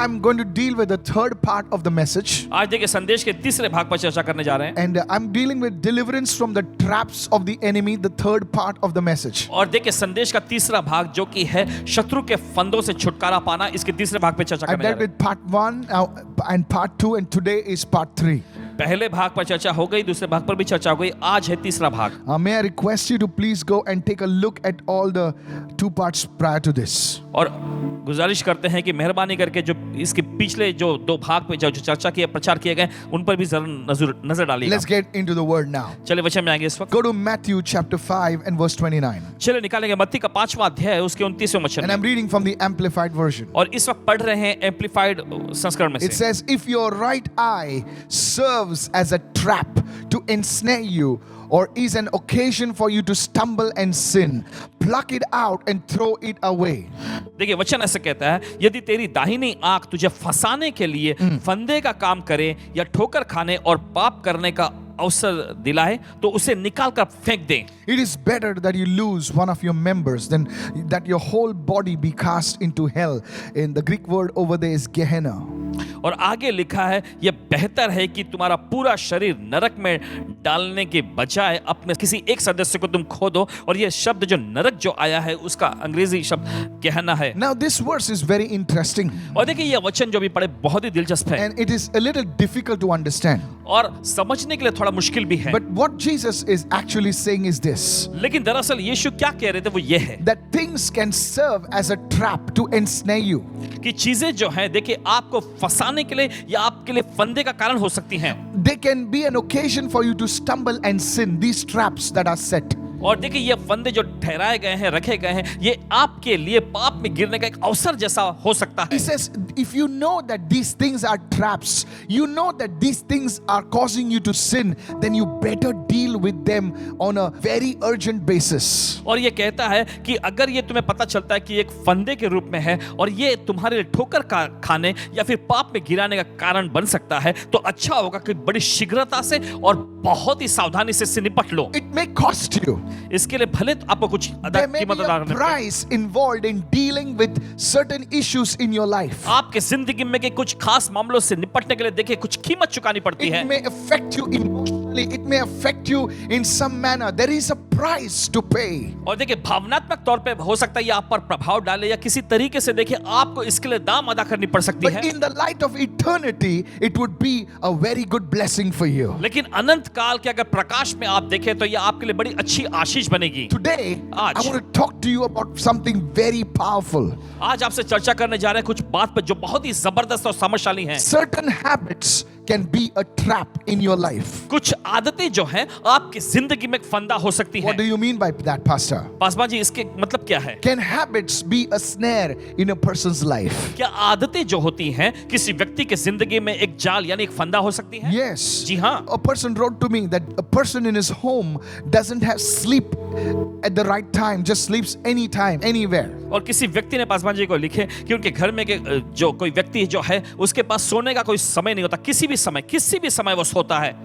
I'm going to deal with the third part of the message. आज देखिए संदेश के तीसरे भाग पर चर्चा करने जा रहे हैं And I'm dealing with deliverance from the traps of the enemy, the third part of the message. और देखिए संदेश का तीसरा भाग जो कि है शत्रु के फंदों से छुटकारा पाना, इसके तीसरे भाग पे चर्चा I करने जा dealt रहे हैं। with part 1 and part 2, and today is part 3. पहले भाग पर चर्चा हो गई, दूसरे भाग पर भी चर्चा हो गई, आज है तीसरा भाग। May I request you to please go and take a look at all the 2 parts prior to this. और गुजारिश करते हैं कि मेहरबानी करके जो इसके पिछले जो 2 भाग पे जो चर्चा किए, प्रचार किए गए, उन पर भी जरूर नजर डालिएगा। Let's get into the word now. चलिए वचन में आएंगे इस वक्त। Go to Matthew chapter 5 and verse 29. चलिए निकालेंगे मत्ती का 5वां अध्याय उसके 29वें वचन And I'm में। reading from the Amplified Version. और इस वक्त पढ़ रहे हैं एम्पलीफाइड संस्करण में It से। says, if your right eye serves as a trap to ensnare you, or is an occasion for you to stumble and sin, pluck it out and throw it away. देखिए वचन ऐसे कहता है, यदि तेरी दाहिनी आंख तुझे फंसाने के लिए फंदे का काम करे या ठोकर खाने और पाप करने का अवसर दिलाए तो उसे निकाल कर फेंक दे। It is better that you lose one of your members than that your whole body be cast into hell. In the Greek word over there is Gehenna. और आगे लिखा है, यह बेहतर है कि तुम्हारा पूरा शरीर नरक में डालने के बजाय अपने किसी एक सदस्य को तुम खो दो। और यह शब्द जो नरक जो आया है उसका अंग्रेजी शब्द गेहना है। Now this verse is very interesting, और देखिए यह वचन जो भी पढ़े बहुत ही दिलचस्प है and it is a little difficult to understand. और समझने के लिए थोड़ा मुश्किल भी है। But what Jesus is actually saying is this, लेकिन दरअसल यीशु क्या कह रहे थे वो ये है that things can serve as a trap to ensnare you. कि चीजें जो है देखिए आपको फंसाने के लिए या आपके लिए फंदे का कारण हो सकती हैं। They can be an occasion for you to stumble and sin, these traps that are set. और देखिए ये फंदे जो ठहराए गए हैं, रखे गए हैं, ये आपके लिए पाप में गिरने का एक अवसर जैसा हो सकता है। He says, if you know that these things are traps, you know that these things are causing you to sin, then you better deal with them on a very urgent basis. और ये कहता है कि अगर ये तुम्हें पता चलता है कि एक फंदे के रूप में है और ये तुम्हारे लिए ठोकर खाने या फिर पाप में गिराने का कारण बन सकता है, तो अच्छा होगा कि बड़ी शीघ्रता से और बहुत ही सावधानी से निपट लो। It may cost you. इसके लिए भले तो आपको कुछ There may कीमत be अदा a करनी पड़े। price involved in dealing with certain issues in your life. आपके जिंदगी में के कुछ खास मामलों से निपटने के लिए देखिए कुछ कीमत चुकानी पड़ती है। It may affect you emotionally, it may affect you in some manner. There is a price to pay. और देखिए भावनात्मक तौर पे हो सकता है ये आप पर प्रभाव डाले या किसी तरीके से देखिए आपको इसके लिए दाम अदा करनी पड़ सकती But है। in the light of eternity, it would be a very good blessing for you. लेकिन अनंत काल के अगर प्रकाश में आप देखें तो ये आपके लिए बड़ी अच्छी आशीष बनेगी। Today, I आज। want to talk to you about something very powerful. आज आपसे चर्चा करने जा रहे हैं कुछ बात पर जो बहुत ही जबरदस्त और समझशाली हैं। Certain habits can be a trap in your life. कुछ आदतें जो हैं आपकी जिंदगी में एक फंदा हो सकती What do हैं। you mean by that, Pastor? Paswan ji इसके मतलब क्या है? Can habits be a snare in a person's life? क्या आदतें जो होती हैं किसी व्यक्ति के जिंदगी में एक जाल यानी एक फंदा हो सकती हैं? Yes. जी हाँ। A person wrote to me that a person in his home doesn't have sleep at the right time, just sleeps anytime, anywhere. और किसी व्यक्ति ने पासवान जी को लिखे कि उनके घर में के जो कोई व्यक्ति जो है उसके पास सोने का कोई समय नहीं होता, किसी भी समय वो सोता है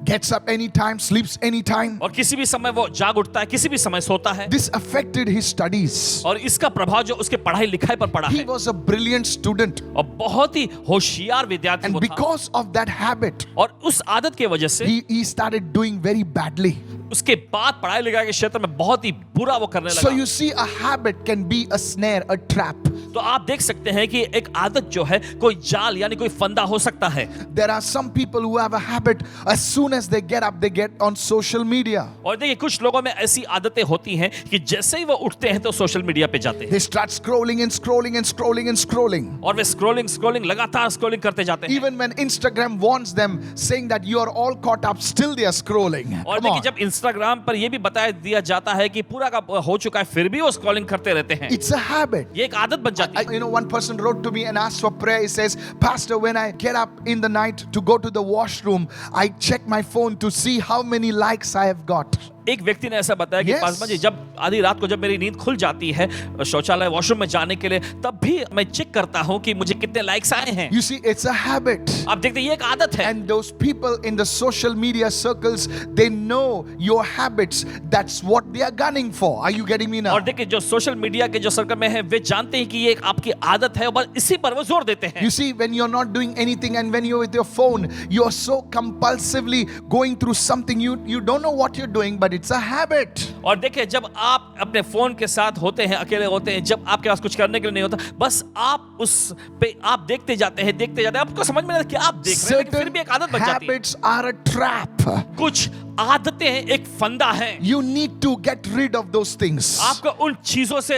Gets up anytime, sleeps anytime. और किसी भी समय वो जाग उठता है, किसी भी समय सोता है। This affected his studies. और इसका प्रभाव जो उसके पढ़ाई लिखाई पर पड़ा He है was a brilliant student, और बहुत ही होशियार विद्यार्थी and वो था। because of that habit, और उस आदत की वजह से he started doing very badly. उसके बाद पढ़ाई लिखाई के क्षेत्र में बहुत ही बुरा वो करने So लगा। you see, a habit can be a snare, a trap. तो आप देख सकते हैं कि एक आदत जो है कोई जाल यानी कोई फंदा हो सकता है। There are some people who have a habit, as soon as they get up, they get on social media. और देखिए कुछ लोगों में ऐसी आदतें होती हैं कि जैसे ही वो उठते हैं तो सोशल मीडिया पे जाते हैं They start scrolling and scrolling and scrolling and scrolling. और वे स्क्रॉलिंग लगातार स्क्रॉलिंग करते जाते हैं। Even when Instagram warns them, saying that you are all caught up, still they are scrolling. और Come देखिए on. जब इंस्टाग्राम पर ये भी बताया दिया जाता है कि पूरा का हो चुका है फिर भी वो स्क्रॉलिंग करते रहते हैं। It's a habit. ये एक आदत बन जाती है। One person wrote to me and asked for prayer. He says, Pastor, when I get up in the night to go to the washroom, I check my phone to see how many likes I have got. एक व्यक्ति ने ऐसा बताया कि Yes. Paswan ji, जब आधी रात को जब मेरी नींद खुल जाती है शौचालय वॉशरूम में जाने के लिए, तब भी मैं चेक करता हूं कि मुझे कितने लाइक्स आए हैं। You see, it's a habit. आप देखते हैं ये एक आदत है। And those people in the social media circles, they know your habits. That's what they are gunning for. Are you getting me now? और देखिए जो सोशल मीडिया के जो सर्कल में है वे जानते हैं कि ये एक आपकी आदत है और बस इसी पर वो जोर देते हैं। You see, when you're not doing anything and when you're with your phone, you're so compulsively going through something, you don't know what you're doing, but it's a habit. और देखिए जब आप अपने फोन के साथ होते हैं, अकेले होते हैं, जब आपके पास कुछ करने के लिए नहीं होता, बस आप उस पे आप देखते जाते हैं, आपको समझ में नहीं आता कि आप देख रहे हैं, लेकिन फिर भी एक आदत बन जाती है। Habits are a trap. कुछ आदतें एक फंदा है। You need to get rid of those things. आपको उन चीजों से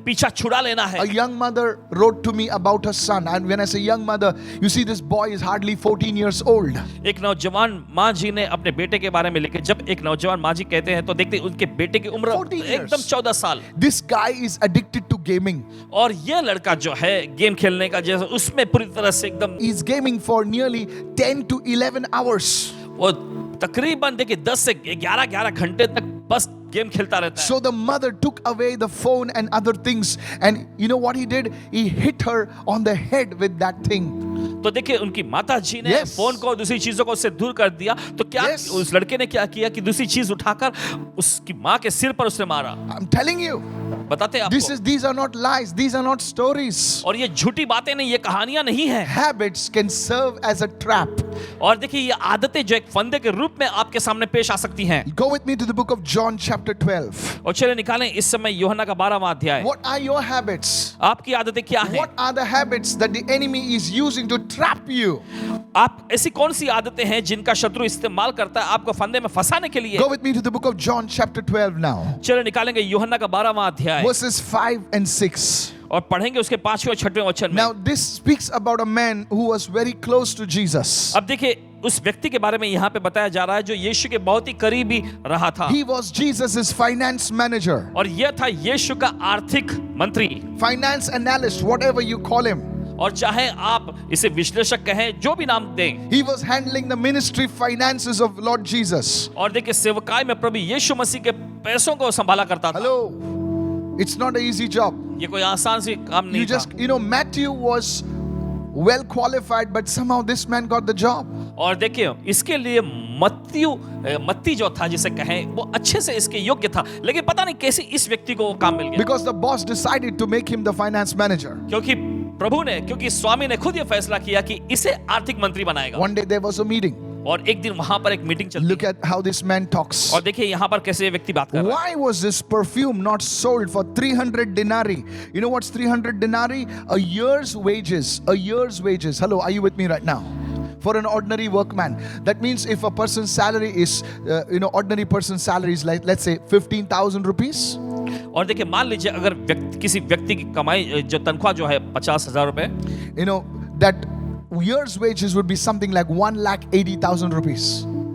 पीछा छुड़ा लेना है। A young mother wrote to me about her son, and when I say young mother, you see this boy is hardly 14 years old. एक नौजवान माँ जी ने अपने बेटे के बारे में लिखे। जब एक नौजवान माँ जी कहते हैं तो देखते हैं उनके बेटे की उम्र 14 years. एकदम 14 साल। This guy is addicted to gaming. और ये लड़का जो है गेम खेलने का जैसे उसमें पूरी तरह से एकदम He's gaming for nearly 10 to 11 hours. वो तकरीबन देखिए 10 से 11 घंटे तक बस गेम खेलता रहता है। So the mother took away the phone and other things, and you know what he did? He hit her on the head with that thing. तो देखिए उनकी माता जी ने Yes. फोन को दूसरी चीजों को उससे दूर कर दिया। तो क्या Yes. उस लड़के ने क्या किया कि दूसरी चीज उठाकर उसकी माँ के सिर पर उसने मारा। I'm telling you, बताते हैं आपको। these are not lies, these are not stories. और ये झूठी बातें नहीं, ये कहानियां नहीं है। Habits can serve as a trap. और देखिए ये आदतें जो एक फंदे के रूप में आपके सामने पेश आ सकती हैं। Go with me to the book of John chapter 12. और चलिए निकालें इस समय यूहन्ना का 12वां अध्याय। What are your habits? आपकी आदतें क्या हैं? What are the habits that the enemy is using to trap you? आप ऐसी कौन सी आदतें हैं जिनका शत्रु इस्तेमाल करता है आपको फंदे में फंसाने के लिए? Go with me to the book of John chapter 12 now. चलिए निकालेंगे यूहन्ना का 12वां अध्याय Verses 5 and 6. और पढ़ेंगे उसके 5वें और 6वें वचन में। Now this speaks about a man who was very close to Jesus. अब देखिए उस व्यक्ति के बारे में यहाँ पे बताया जा रहा है जो यीशु के बहुत ही करीबी रहा था। He was Jesus's finance manager, और यह था यीशु का आर्थिक मंत्री। finance analyst, whatever you call him. और चाहे आप इसे विश्लेषक कहें, जो भी नाम दें। He was handling the ministry finances of Lord Jesus. और देखिए सेवकाई में प्रभु यीशु मसीह के पैसों को संभाला करता था। Hello. It's not an easy job. ये कोई आसान सी काम नहीं You था। just, Matthew was well qualified, but somehow this man got the job. और देखिए इसके लिए मत्ती जो था जिसे कहें वो अच्छे से इसके योग्य था, लेकिन पता नहीं कैसे इस व्यक्ति को वो काम मिल गया। Because the boss decided to make him the finance manager. क्योंकि स्वामी ने खुद ये फैसला किया कि इसे आर्थिक मंत्री बनाएगा। One day there was a meeting. और एक दिन वहां पर एक मीटिंग चलती Look at how this man talks. और देखिए यहाँ पर कैसे ये व्यक्ति बात कर रहा है। Why was this perfume not sold for 300 denarii? You know what's 300 denarii? A year's wages. A year's wages. Hello, are you with me right now? For an ordinary workman. That means if a person's salary is, ordinary person's salary is like, let's say 15,000 rupees. और देखिए मान लीजिए अगर किसी व्यक्ति की कमाई जो तनख्वाह जो है 50,000 रुपए, that year's wages would be something like 1,80,000 rupees.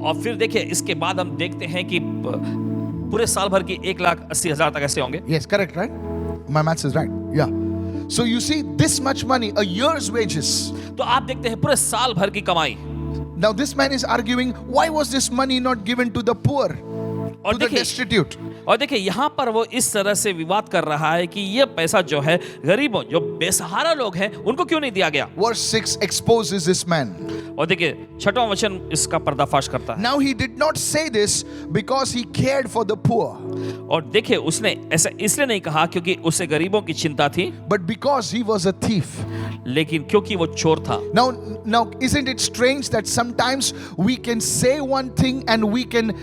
और फिर देखिए इसके बाद हम देखते हैं कि पूरे साल भर की 1,80,000 तक ऐसे होंगे। Yes, correct, right? My maths is right. Yeah. So you see this much money, a year's wages. तो आप देखते हैं पूरे साल भर की कमाई। Now this man is arguing, why was this money not given to the poor, to the destitute? और देखिए यहाँ पर वो इस तरह से विवाद कर रहा है कि ये पैसा जो है गरीबों जो बेसहारा लोग हैं उनको क्यों नहीं दिया गया। Verse 6 exposes this man. और देखिए 6वां वचन इसका पर्दाफाश करता है। Now he did not say this because he cared for the poor. और देखिए उसने ऐसा इसलिए नहीं कहा क्योंकि उसे गरीबों की चिंता थी, but because he was a thief. लेकिन क्योंकि वो चोर था। Now isn't it strange that sometimes we can say one thing and we can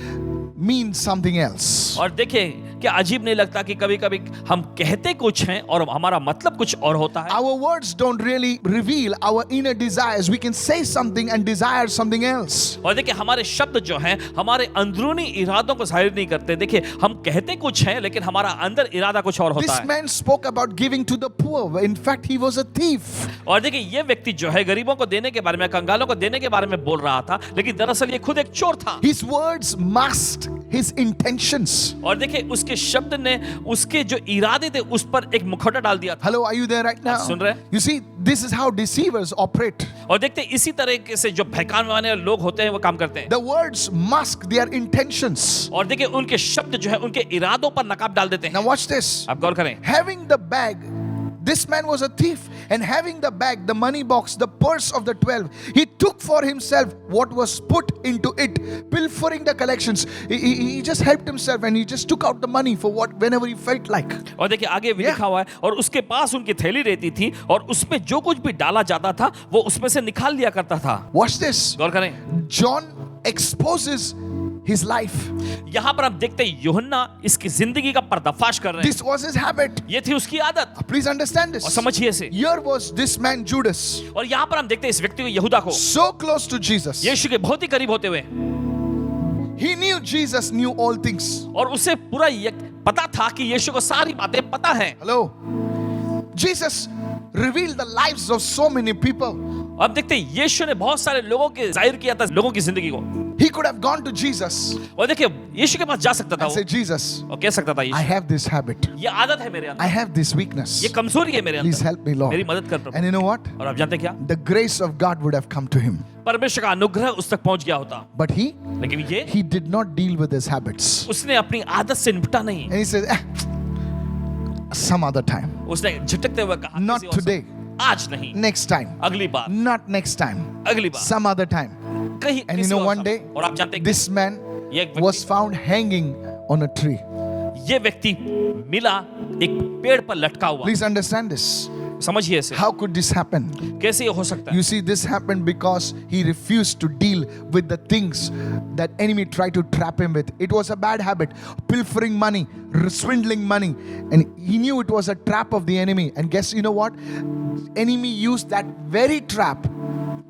mean something else? और देखिए क्या अजीब नहीं लगता कि कभी-कभी हम कहते कुछ हैं और हमारा मतलब कुछ और होता है। Our words don't really reveal our inner desires. We can say something and desire something else. और देखिए हमारे शब्द जो हैं हमारे अंदरूनी इरादों को जाहिर नहीं करते। देखिए हम कहते कुछ हैं लेकिन हमारा अंदर इरादा कुछ और होता This है। man spoke about giving to the poor. In fact, he was a thief. और देखिए ये व्यक्ति जो है गरीबों को देने के बारे में, कंगालों को देने के बारे में बोल रहा था, लेकिन दरअसल ये खुद एक चोर था। His words masked his intentions. और देखिए उसके शब्द ने उसके जो इरादे थे उस पर एक मुखौटा डाल दिया था। Hello, are you there right now? सुन रहे हैं? You see, this is how deceivers operate. और देखते हैं इसी तरीके से जो बहकाने वाले लोग होते हैं वो काम करते हैं। The words mask their intentions. और देखिए उनके शब्द जो है उनके इरादों पर नकाब डाल देते Now हैं। watch this. आप गौर करें। Having the bag, this man was a thief, and having the bag, the money box, the purse of the 12, he took for himself what was put into it, pilfering the collections. He just helped himself and he just took out the money for whenever he felt like. और देखिए आगे भी लिखा हुआ है और उसके पास उनकी थैली रहती थी और उसमें जो कुछ भी डाला जाता था वो उसमें से निकाल लिया करता था। Watch this. गौर करें। John exposes his life. यहाँ पर हम देखते हैं यूहन्ना इसकी जिंदगी का पर्दाफाश कर रहे हैं। This was his habit. ये थी उसकी आदत। Please understand और this. समझिए इसे। Here was this man Judas, और यहाँ पर हम देखते हैं इस व्यक्ति को यहूदा को so close to Jesus. यीशु के बहुत ही करीब होते हुए He knew Jesus knew all things. और उसे पूरा पता था कि यीशु को सारी बातें पता हैं। Hello. Jesus revealed the lives of so many people. अब देखते हैं यीशु ने बहुत सारे लोगों के जाहिर किया था लोगों की जिंदगी को। He could have gone to Jesus और देखिए यीशु के पास जा सकता था and वो said, Jesus, और कह सकता था I Yeshu have this habit. ये आदत है मेरे I अंदर, have this weakness. ये कमजोरी है मेरे Please अंदर, help me, Lord. मेरी मदद कर प्रभु। And you know what? और आप जानते हैं क्या? The grace of God would have come to him. परमेश्वर का अनुग्रह उस तक पहुंच गया होता, But लेकिन ये he did not deal with his habits. उसने अपनी आदत से निपटा नहीं। And he says, some other time. उसने झटकते हुए कहा Not किसी और से, today. आज नहीं, Next time. अगली बार, Not next time. अगली बार, Some other time. कहीं And you किसी know और one समय। day, और आप जानते हैं this man ये एक was व्यक्ति, found hanging on a tree. ये व्यक्ति मिला एक पेड़ पर लटका हुआ। Please understand this. समझिए इसे, How could this happen? कैसे ये हो सकता है? You see, this happened because he refused to deal with the things that enemy tried to trap him with. It was a bad habit, pilfering money, swindling money, and he knew it was a trap of the enemy. And guess you know what? Enemy used that very trap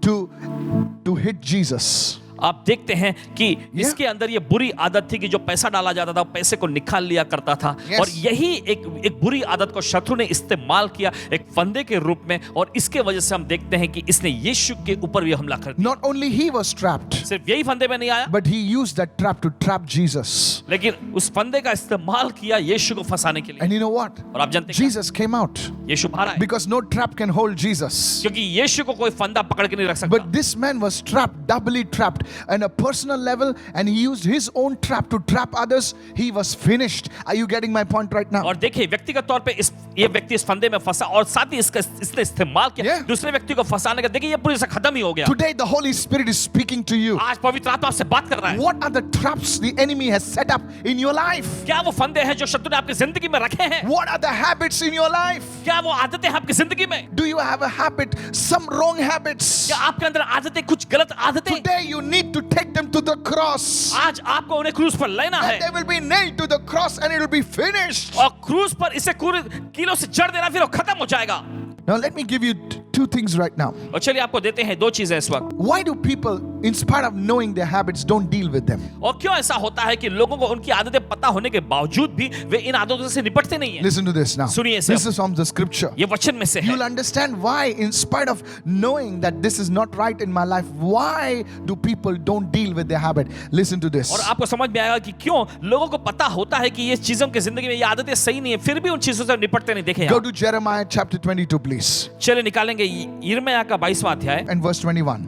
to hit Jesus. आप देखते हैं कि इसके अंदर ये बुरी आदत थी कि जो पैसा डाला जाता था पैसे को निकाल लिया करता था। Yes. और यही एक बुरी आदत को शत्रु ने इस्तेमाल किया एक फंदे के रूप में, और इसके वजह से हम देखते हैं कि इसने यीशु के ऊपर भी हमला कर दिया। Not only he was trapped, सिर्फ यही फंदे में नहीं आया, but he used that trap to trap Jesus. लेकिन उस फंदे का इस्तेमाल किया यीशु को फंसाने के लिए। And you know what? और आप जानते हैं Jesus came out यीशु बाहर आया, because no trap can hold Jesus. क्योंकि यीशु को कोई फंदा पकड़ के नहीं रख सकता। But this man was trapped, doubly trapped, on a personal level, and he used his own trap to trap others. He was finished. Are you getting my point right now? और देखिए व्यक्तिगत तौर पे ये व्यक्ति इस फंदे में फंसा और साथ ही इसने इस्तेमाल किया Yeah. दूसरे व्यक्ति को फंसाने का। देखिए ये पूरी से खत्म ही हो गया। Today, the Holy Spirit is speaking to you. आज पवित्र आत्मा आपसे बात कर रहा है। What are the traps the enemy has set up in your life? क्या वो फंदे हैं जो शत्रु ने आपकी जिंदगी में रखे हैं? What are the habits in your life? क्या वो आदतें हैं आपकी जिंदगी में? Do you have a habit, some wrong habits? क्या आपके अंदर आदतें, कुछ गलत आदतें? Today, you need to take them to the cross. आज आपको उन्हें क्रूस पर लेना And है they will be nailed to the cross and it will be finished. और क्रूस पर इसे कीलों से जड़ देना, फिर वो खत्म हो जाएगा। Now, let me give you two things right now. और चलिए आपको देते हैं दो चीजें इस वक्त। Why do people, in spite of knowing their habits, don't deal with them? और क्यों ऐसा होता है कि लोगों को उनकी आदतें पता होने के बावजूद भी वे इन आदतों से निपटते नहीं हैं? Listen to this now. सुनिए इसे। This is from the scripture. ये वचन में से है। You'll understand why, in spite of knowing that this is not right in my life, why do people don't deal with their habit? Listen to this. और आपको समझ में आएगा कि क्यों लोगों को पता होता है कि ये चीजों की जिंदगी में ये आदतें सही नहीं है, फिर भी उन चीजों से निपटते नहीं। देखें Go आप। to Jeremiah chapter 22, please, चलिए निकालेंगे यिर्मयाह का 22वां अध्याय। and verse 21.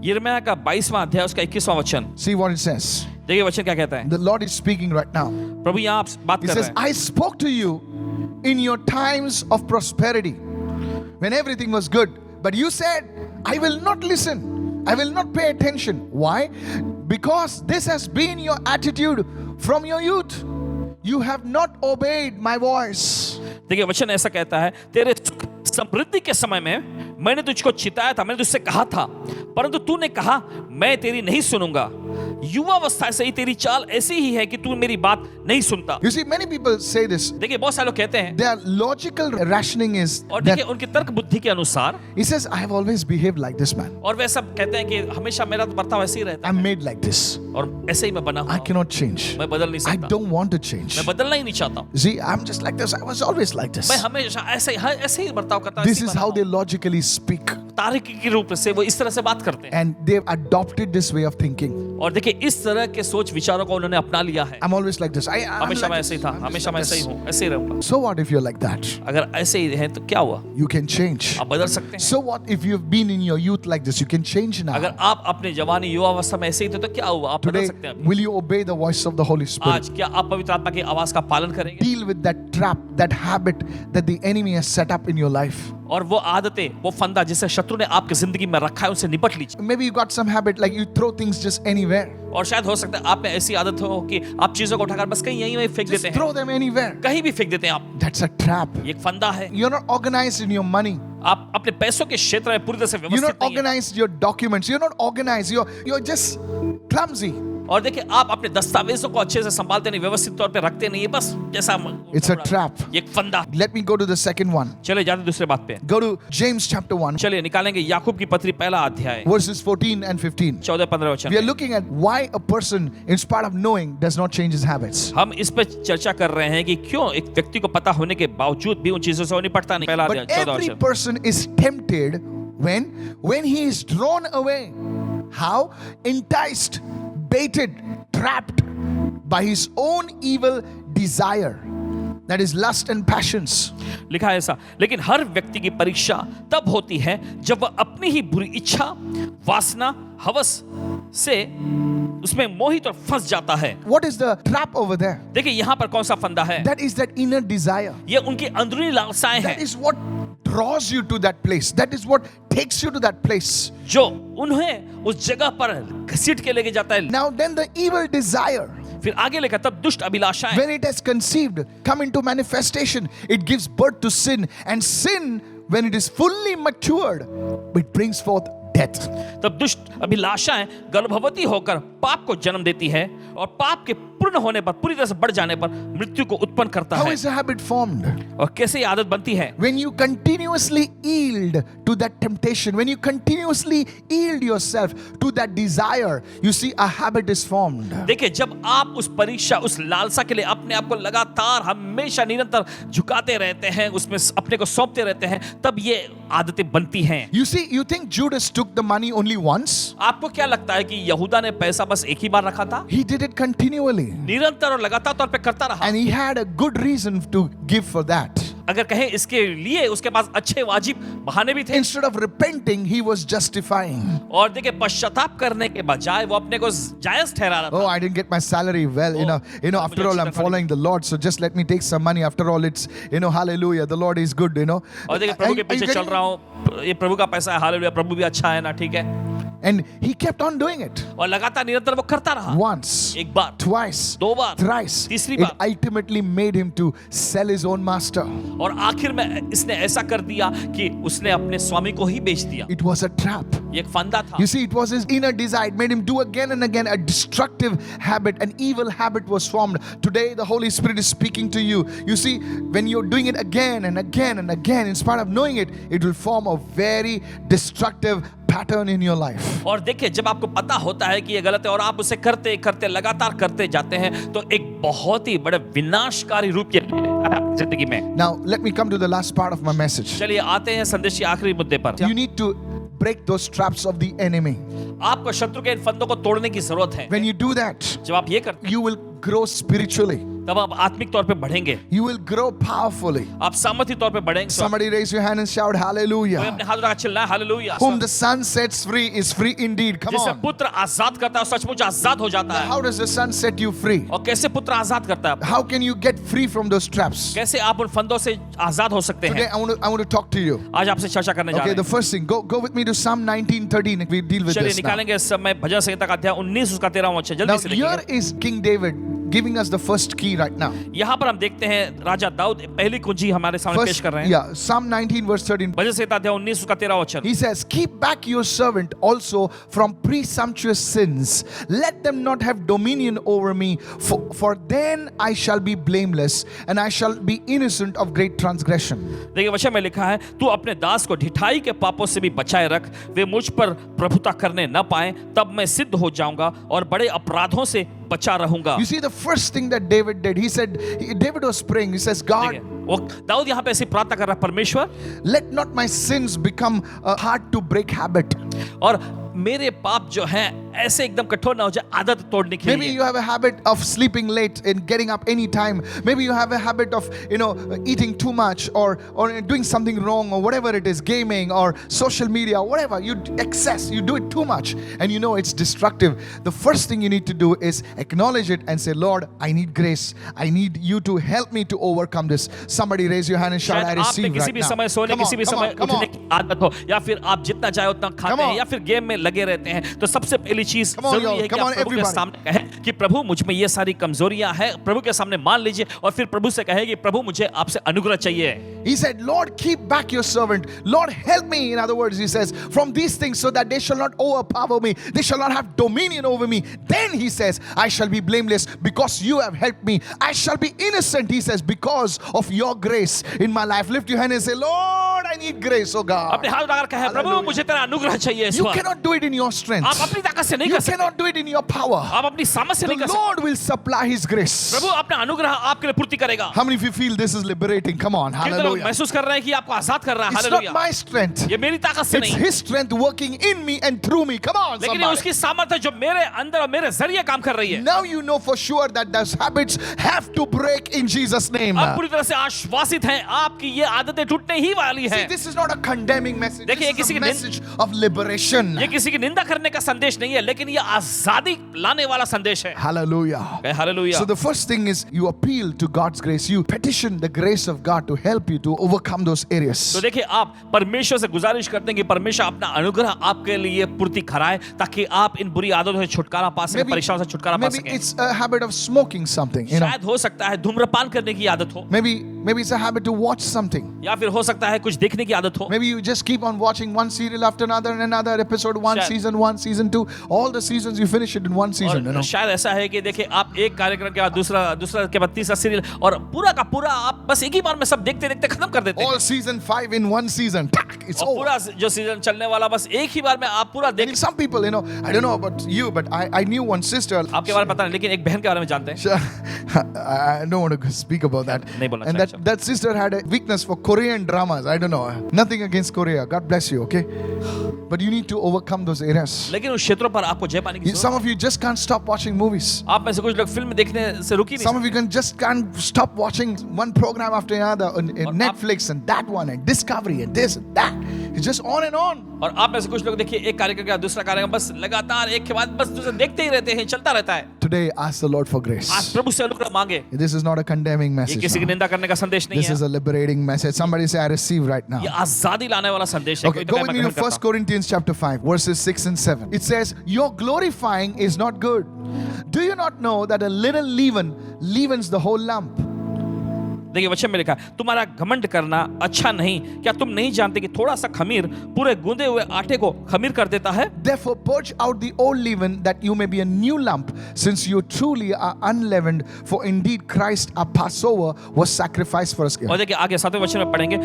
यिर्मयाह का 22वां अध्याय उसका 21वां वचन। See what it says. देखिए वचन क्या कहता है। The Lord is speaking right now. प्रभु यहाँ आप बात He कर says, रहे हैं। I spoke to you in your times of prosperity, when everything was good. But you said, I will not listen. I will not pay attention. Why? Because this has been your attitude from your youth. You have not obeyed my voice. देखिए वचन ऐसा कहता है, तेरे सुख समृद्धि के समय में मैंने तुझको चिताया था, मैंने तुझसे कहा था, परंतु तूने कहा मैं तेरी नहीं सुनूंगा। युवावस्था से ही तेरी चाल ऐसी ही है कि तू मेरी बात नहीं सुनता। You see, many people say this. देखिए बहुत सारे लोग कहते हैं, Their logical rationing is और that देखिए उनकी तर्क बुद्धि के अनुसार, he says, I have always behaved like this man. और वे सब कहते हैं कि हमेशा मेरा बर्ताव ऐसे ही रहता I'm है, made like this. और ऐसे ही मैं बना हुआ I हूं। cannot change. मैं बदल नहीं I सकता, don't want to change. मैं बदलना ही नहीं चाहता हूं। See, I'm just like this. I was always like this. मैं हमेशा ऐसे ही बर्ताव करता हूं, This ऐसे ही is बना how हूं। they logically speak. तार्किक रूप से वो इस तरह से बात करते हैं। And they've adopted this way of thinking. और देखिए इस तरह के सोच विचारों को उन्होंने अपना लिया है। I'm always like this. I'm हमेशा like मैं this. ऐसे ही था, I'm just हमेशा like मैं ऐसे ही this. हूँ, ऐसे ही रहूंगा। So what if you're like that? अगर ऐसे ही हैं तो क्या हुआ? You can change. आप बदल सकते हैं। So what if you've been in your youth like this? You can change now. अगर आप अपने जवानी युवा अवस्था में ऐसे ही थे तो क्या हुआ? आप बदल Today, सकते हैं अभी। will you obey the voice of the Holy Spirit? आज क्या आप पवित्र आत्मा की आवाज का पालन करेंगे? Deal with that trap, that habit that the enemy has set up in your life. और वो आदतें, वो फंदा जिसे शत्रु ने आपकी जिंदगी में रखा है उनसे निपट लीजिए। Maybe you got some habit like you throw things just anywhere. और शायद हो सकता है आप में ऐसी आदत हो कि आप चीजों को उठाकर बस कहीं यहीं वहीं फेंक Just देते हैं, throw them anywhere. कहीं भी फेंक देते हैं आप। That's a trap. ये एक फंदा है। You're not organized in your money. आप अपने पैसों के क्षेत्र में पूरी तरह से You're व्यवस्थित not नहीं हैं। organized your documents. You're not organized. You're just clumsy. और देखिए आप अपने दस्तावेजों को अच्छे से संभालते नहीं, व्यवस्थित तौर पे रखते नहीं है, बस जैसा It's a trap. ये एक फंदा। Let me go to the second one. चलिए जाते दूसरे बात पे। Go to James chapter 1, चलिए निकालेंगे याकूब की पत्री पहला अध्याय verses 14 and 15. 14-15 वचन। We are looking at why a person, in spite of knowing, does not change his habits. हम इस पे चर्चा कर रहे हैं कि क्यों एक व्यक्ति को पता होने के बावजूद भी उन चीजों से वो निपटता नहीं। पहला But अध्याय 14 every वचन। person is tempted when he is drawn away. How? Enticed, baited, trapped by his own evil desire. That is lust and passions. लिखा है ऐसा, लेकिन हर व्यक्ति की परीक्षा तब होती है जब वह अपनी ही बुरी इच्छा, वासना, हवस से उसमें मोहित और फंस जाता है। What is the trap over there? देखिए यहाँ पर कौन सा फंदा है? That is that inner desire. ये उनकी अंदरूनी लालसाएं That हैं is what draws you to that place. That is what takes you to that place. जो उन्हें उस जगह पर घसीट के लेके जाता है। Now then the evil desire, फिर आगे लेकर तब दुष्ट अभिलाषाएं, when it has conceived, come into manifestation, it gives birth to sin. And sin, when it is fully matured, it brings forth death. तब दुष्ट अभिलाषाएं गर्भवती होकर पाप को जन्म देती है और पाप के पूर्ण होने पर, पूरी तरह से बढ़ जाने पर मृत्यु को उत्पन्न करता How है। is a habit formed? और कैसे ये आदत बनती है? When you continuously yield to that temptation, when you continuously yield yourself to that desire, you see a habit is formed. देखिए जब आप उस परीक्षा, उस लालसा के लिए अपने आप को लगातार हमेशा निरंतर झुकाते रहते हैं, उसमें अपने को सौंपते रहते हैं, तब ये आदतें बनती हैं। You see, you think Judas took the money only once? आपको क्या लगता है कि यहूदा ने पैसा बस एक ही बार रखा था? He did it continually. निरंतर और लगातार तौर पे करता रहा। And he had a good reason to give for that. अगर कहें इसके लिए उसके पास अच्छे वाजिब बहाने भी थे। Instead of repenting, he was justifying. और देखिए पश्चाताप करने के बजाय वो अपने को जायज ठहरा रहा था। Oh, I didn't get my salary. Well, after all, I'm following the Lord, so just let me take some money. After all, it's, hallelujah, the Lord is good, और देखिए प्रभु के पीछे चल रहा हूँ, ये प्रभु का पैसा है, हालेलुया, प्रभु भी अच्छा है ना, ठीक है। And he kept on doing it. और लगातार निरंतर वो करता रहा। Once, एक बार, twice, दो बार, thrice. तीसरी It bar. ultimately made him to sell his own master. और आखिर में इसने ऐसा कर दिया कि उसने अपने स्वामी को ही बेच दिया। It was a trap. ये एक फंदा था। You see, it was his inner desire. It made him do again and again a destructive habit. An evil habit was formed. Today, the Holy Spirit is speaking to you. You see, when you're doing it again and again and again, in spite of knowing it, it will form a very destructive pattern in your life. और देखिए जब आपको पता होता है कि ये गलत है और आप उसे करते करते लगातार करते जाते हैं तो एक बहुत ही बड़े विनाशकारी रूप ये ले लेता है आपकी जिंदगी में। Now, let me come to the last part of my message. चलिए आते हैं संदेश के आखिरी मुद्दे पर। You need to break those traps of the enemy. आपको शत्रु के इन फंदों को तोड़ने की जरूरत है। When you do that, जब आप ये करते हैं you will grow spiritually. तब आप आत्मिक तौर पे बढ़ेंगे, You will grow powerfully. आप सामर्थ्य तौर पे बढ़ेंगे। Somebody raise your hand and shout कोई hallelujah. अपने हाथ उठाकर चिल्लाए hallelujah. Whom the Son sets free is free indeed. Come जिसे on. पुत्र आजाद करता है सचमुच आजाद हो जाता है। How does the Son set you free? और कैसे पुत्र आजाद करता है? How can you get free from those traps? कैसे आप उन फंदों से आजाद हो सकते Today हैं? I want to talk to you. आज आपसे चर्चा करने जा Okay, रहे the हैं। first thing, go with me to Psalm 19:13. We deal with चलिए this now. निकालेंगे इस समय भजन संहिता का अध्याय 19 उसका 13वां वचन, जल्दी Now से here देखिए। is King David giving us the first key right now. यहाँ पर हम देखते हैं राजा दाऊद पहली कुंजी हमारे सामने पेश कर रहे हैं। Yeah, Psalm 19 verse 13. भजन संहिता अध्याय 19 उसका 13 वचन। He says, keep back your servant also from presumptuous sins. Let them not have dominion over me, for then I shall be blameless and I shall be innocent of great transgression. देखिए वचन में लिखा है, तू अपने दास को ढिठाई के पापों से भी बचाए रख, वे मुझ पर प्रभुता करने न पाए, तब मैं सिद्ध हो जाऊंगा और बड़े अपराधों से बचा रहूंगा। You see, the first thing that David did, he said, David was praying, he says, God, वो दाऊद यहाँ पे ऐसी प्रार्थना कर रहा है, परमेश्वर let not my sins become a hard to break habit. और मेरे पाप जो हैं ऐसे एकदम कठोर ना हो जाए आदत तोड़ने के Maybe लिए। you have a habit of sleeping late and getting up any time. Maybe you have a habit of, eating too much or doing something wrong or whatever it is, gaming or social media, whatever. You excess, you do it too much and you know it's destructive. The first thing you need to do is acknowledge it and say, Lord, I need grace. I need you to help me to overcome this. Somebody raise your hand and shout, I शायद आप में receive किसी right भी now. समय सोने, Come on, किसी भी come समय on, come उठने on. की आदत हो, या फिर आप जितना चाहे उतना खाते Come हैं on. या फिर गेम में लगे रहते हैं, तो सबसे पहली चीज Come on, जरूरी y'all. है कि Come आप on, प्रभु के everybody. सामने कहें कि प्रभु मुझ में ये सारी कमजोरियां हैं, प्रभु के सामने मान लीजिए और फिर प्रभु से कहें कि प्रभु मुझे आपसे अनुग्रह चाहिए। He said, Lord, keep back your servant. Lord, help me. In other words, he says, from these things so that they shall not overpower me. They shall not have dominion over me. Then he says, I shall be blameless because you have helped me. I shall be innocent, he says, because of your grace in my life. Lift your hand and say, Lord, I need grace, oh God. अपने हाथ उठाकर कहें, प्रभु मुझे तेरा अनुग्रह चाहिए इस You वक्त। cannot do it in your strength. आप अपनी ताकत से नहीं You कर सकते, cannot do it in your power. आप अपनी सामर्थ से नहीं The कर सकते। Lord will supply his grace. प्रभु अपना अनुग्रह आपके लिए पूर्ति करेगा। How many of you feel this is liberating? Come on, कितने लोग hallelujah. महसूस कर रहे हैं कि आपको आजाद कर रहा है? It's not hallelujah. my strength. ये मेरी ताकत से It's नहीं, his strength working in me and through me. Come on, लेकिन ये somebody. उसकी सामर्थ है जो मेरे अंदर और मेरे जरिए काम कर रही है। Now you know for sure that those habits have to break in Jesus' name. अब पूरी तरह से आश्वासित हैं, आपकी ये आदतें टूटने ही वाली See, हैं। this is not a condemning message. देखिए, This is किसी a की message of liberation. ये किसी की निंदा करने का संदेश नहीं है, लेकिन ये आजादी लाने वाला संदेश है। Hallelujah. Hallelujah. So the first thing is you appeal to God's grace. You petition the grace of God to help you to overcome those तो areas. देखिए, आप परमेश्वर से गुजारिश करते हैं कि परमेश्वर अपना अनुग्रह आपके लिए पूर्ति कराए, ताकि आप इन बुरी आदतों से छुटकारा पा सकें, परीक्षाओं से छुटकारा पा maybe सकें। it's a habit of smoking something. You know? शायद हो सकता है धूम्रपान करने की आदत हो, Maybe it's a habit to watch something. या फिर हो सकता है कुछ देखने की आदत हो। Maybe you just keep on watching one serial after another and another episode, one शायद- season 1, season 2, all the seasons you finish it in one season. You know? और शायद ऐसा है कि देखिए, आप एक कार्यक्रम के बाद दूसरा के बाद तीसरा सीरियल, और पूरा का पूरा आप बस एक ही बार में सब देखते देखते खत्म कर देते हैं। All season 5 in one season. It's और over. पूरा जो सीजन चलने वाला बस एक ही बार में आप पूरा देख। And some people, I don't know about you, but I knew one sister. आपके बारे में पता नहीं, लेकिन एक बहन के बारे में जानते हैं। I don't want to speak about that. नहीं बोलना And चाहिए। that sister had a weakness for Korean dramas. I don't know. Nothing against Korea. God bless you, okay? But you need to overcome those areas. लेकिन उस क्षेत्रों पर आपको जय पाने की Some जरूरत of you just can't stop watching movies. है। आप में से कुछ लोग फिल्म देखने से रुक ही नहीं Some of you just can't stop watching one program after another on Netflix and that one and Discovery and this and that. It's just on and on. और आप में से कुछ लोग देखिए, एक कार्यक्रम के बाद दूसरा कार्यक्रम, बस लगातार एक के बाद बस दूसरा देखते ही रहते हैं, चलता रहता है। Today, ask the Lord for grace. आज प्रभु से अनुग्रह मांगे। This is not a condemning ये message. किसी की now. निंदा करने का संदेश नहीं This है, is a liberating message. Somebody say, I receive right now. ये आजादी लाने वाला संदेश है। Okay, कोई तो go कहे, with मैं me to ग्रहण करता 1 Corinthians chapter 5, verses 6 and 7. It says, your glorifying is not good. Do you not know that a little leaven leavens the whole lump? देखिए वचन में लिखा है, तुम्हारा घमंड करना अच्छा नहीं। क्या तुम नहीं जानते कि थोड़ा सा खमीर पूरे गूंदे हुए आटे को खमीर कर देता है? Therefore purge out the old leaven, that you may be a new lump, since you truly are unleavened. For indeed Christ our Passover was sacrificed for us. और देखिए आगे 7वें वचन में पढ़ेंगे,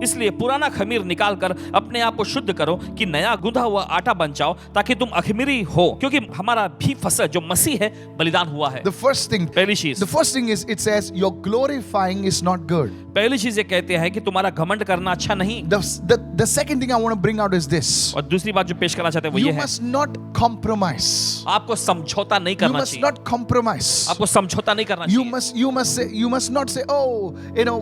इसलिए पुराना खमीर निकाल कर अपने आप को शुद्ध करो कि नया गूंधा हुआ आटा बन जाओ, ताकि तुम अखमीरी हो, क्योंकि हमारा भी फसल जो मसीह है बलिदान हुआ है। The first thing is, it says your glorifying is not good. पहली चीज ये कहते हैं कि तुम्हारा घमंड करना अच्छा नहीं। The second thing I want to bring out is this. और दूसरी बात जो पेश करना चाहते हैं वो ये You है, must not compromise. आपको समझौता नहीं You करना must चाहिए। not compromise. आपको समझौता नहीं करना You चाहिए। you must not say, oh,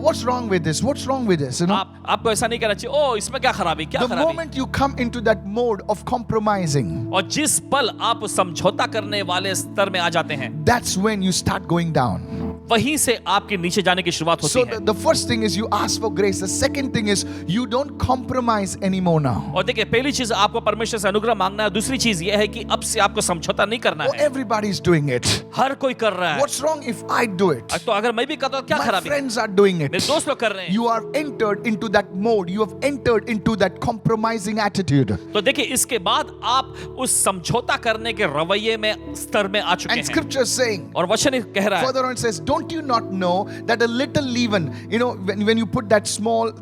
what's wrong with this? What's wrong with this? आपको ऐसा नहीं करना चाहिए, ओ इसमें क्या खराबी, क्या The खराबी। moment you come into that mode of compromising, और जिस पल आप समझौता करने वाले स्तर में आ जाते हैं, that's when you start going down. वहीं से आपके नीचे जाने की शुरुआत होती So है। the first thing is you ask for grace. The second thing is you don't compromise anymore now. और देखिए, पहली चीज आपको परमेश्वर से अनुग्रह मांगना है। दूसरी चीज यह है कि अब से आपको समझौता नहीं करना Oh, है। everybody is doing it. हर कोई कर रहा है। What's wrong if I do it? तो अगर मैं भी करता हूं, क्या My खराबी है? friends are doing it. मेरे दोस्त लोग कर रहे हैं। You are entered into that mode. You have entered into that compromising attitude. तो देखिए, इसके बाद आप उस समझौता करने के रवैये में स्तर में आ चुके And हैं। scripture is saying, और वचन कह रहा है, further on it says, don't you not know that a little leaven, when you put that small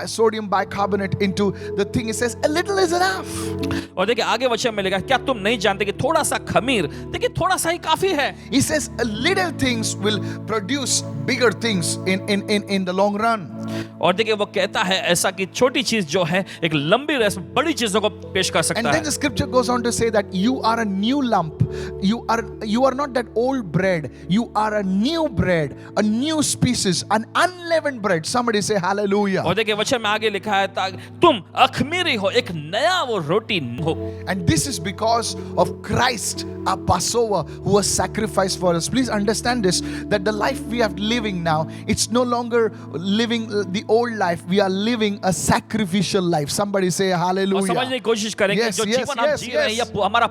sodium bicarbonate into the thing, it says a little is enough. और देखिए आगे वचन में लिखा, क्या तुम नहीं जानते कि थोड़ा सा खमीर, देखिए थोड़ा सा ही काफी है। He says little things will produce bigger things in the long run. और देखिए वो कहता है ऐसा कि छोटी चीज जो है एक लंबी रेस में बड़ी चीजों को पेश कर And सकता then है। the scripture goes on to say that you are a new lump. You are not that old bread. You are a new bread, a new species, an unleavened bread. Somebody say hallelujah. और देखिए वचन में आगे लिखा है, तुम अखमीरी हो, एक नया वो रोटी हो। And this is because of Christ, our Passover, who was sacrificed for us. Please understand this, that the life we are living now, it's no longer living the old life. We are living a sacrificial life. Somebody say और hallelujah. समझने की कोशिश करें कि Yes, जो yes, जीवन हम yes, जी रहे हैं, yes. ये हमारा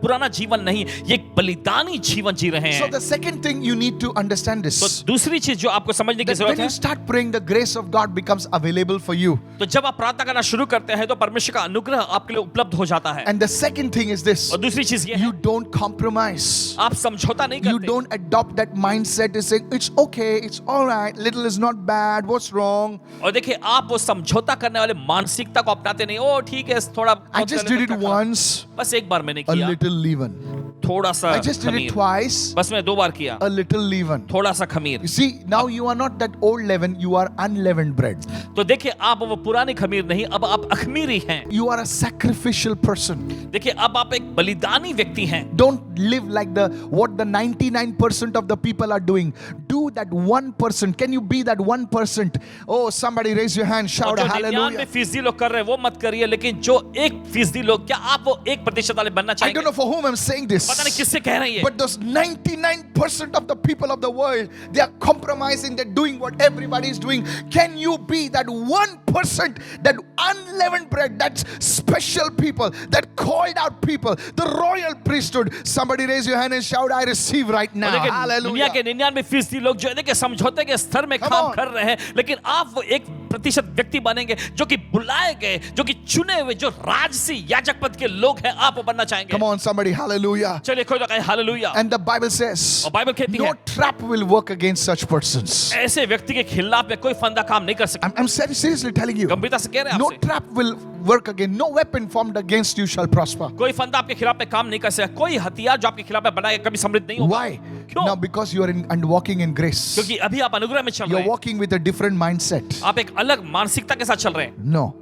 पुराना जीवन नहीं, ये एक बलिदानी जीवन जी रहे So हैं। the second thing you need to understand तो this, दूसरी चीज जो आपको समझने की that जरूरत when है, you start praying, the grace of God becomes available for you. तो जब आप प्रार्थना करना शुरू करते हैं तो परमेश्वर का अनुग्रह आपके लिए उपलब्ध हो जाता है। And the second thing is this, और दूसरी चीज ये है, you don't compromise. आप समझौता नहीं You करते। don't adopt that mindset is saying it's okay, it's all right, little is not bad, what's wrong? और देखिए आप वो समझौता करने वाले मानसिकता को अपनाते नहीं। ओ ठीक है, थोड़ा I just did it once, बस एक बार मैंने a किया, little leaven. थोड़ा सा I just did it खमीर, twice, बस मैं 2 बार किया, a little leaven. थोड़ा सा खमीर। You see, now you are not that old leaven, you are unleavened bread. तो देखिए आप वो पुरानी खमीर नहीं, अब आप अखमीरी हैं। You are a sacrificial person. देखिए अब आप एक बलिदानी व्यक्ति हैं। Don't live like what the 99% of the people are doing. Do that 1%. Can you be that 1%? Oh, somebody raise your hand, और shout जो a hallelujah. 99% लोग कर रहे हैं वो मत करिए, लेकिन जो 1% लोग, क्या आप वो 1% वाले बनना I चाहेंगे? don't know for whom I'm saying this. पता नहीं किससे कह रही है, But those 99% of the people of the world, they are compromising, they're doing what everybody is doing. Can you be that 1%, that unleavened bread, that special people, that called out people, the royal priesthood? Somebody raise your hand and shout, I receive right और now. देखिए दुनिया Hallelujah. के 99% लोग जो है देखिए समझौते के स्तर में Come काम on. कर रहे हैं, लेकिन आप वो 1% व्यक्ति बनेंगे जो कि बुलाए गए, जो कि चुने हुए, जो राजसी याजक पद के लोग हैं, आप वो बनना चाहेंगे। Come on, somebody, hallelujah. चलिए कोई तो कहे hallelujah. And the Bible says, और बाइबल कहती no है trap will work against such persons. ऐसे व्यक्ति के खिलाफ में कोई फंदा काम नहीं कर सकता। I'm seriously telling you, गंभीरता से कह रहे हैं no आपसे, trap will work again. No weapon formed against you shall prosper. कोई फंदा आपके खिलाफ में काम नहीं कर सकता, कोई हथियार जो आपके खिलाफ में बनाएगा कभी समृद्ध नहीं होगा। Why? क्यों? Now, because you are and walking in grace. क्योंकि अभी आप अनुग्रह में चल रहे You're हैं, walking with a different mindset. आप एक अलग मानसिकता के साथ चल रहे हैं। No,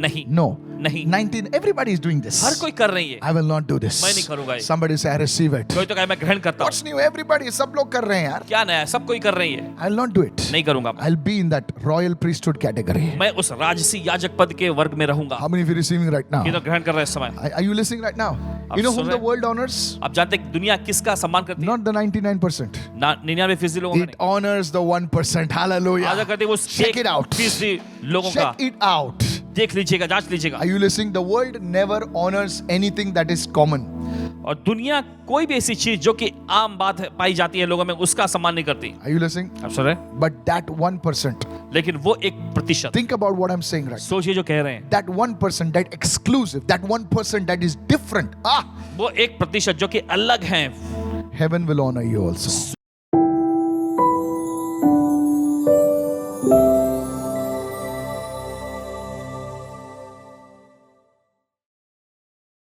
नहीं, no. नहीं, 19, everybody is doing this. हर कोई कर रही है। I will not do this. मैं नहीं करूंगा ये। Somebody say, I receive it. कोई तो कहे मैं ग्रहण करता हूँ। What's new? Everybody, सब लोग कर रहे हैं यार. क्या नया है, सब कोई कर रही है। I'll not do it. नहीं करूंगा, I'll be in that royal priesthood category. मैं उस राजसी याजक पद के वर्ग में रहूंगा। How many of you receiving right now? ये तो ग्रहण कर रहे हैं इस समय। Are you listening right now? You know whom the world honors? आप जानते हैं कि दुनिया किसका सम्मान करती है? Not the 99%. 99% लोगों का It honors the 1%. नहीं। Hallelujah. आजा करते हैं वो Check it out. 1% लोगों का। Check it out. देख लीजिएगा, जांच लीजिएगा। Are you listening? The world never honors anything that is common. और दुनिया कोई भी ऐसी चीज जो कि आम बात है, पाई जाती है लोगों में, उसका सम्मान नहीं करती। Are you listening? आप सुन रहे हैं? But that 1%, लेकिन वो 1%, think about what I'm saying right now. सोचिए जो कह रहे हैं, That 1%, that exclusive, that 1% that is different. वो 1% जो कि अलग हैं, Heaven will honor you also.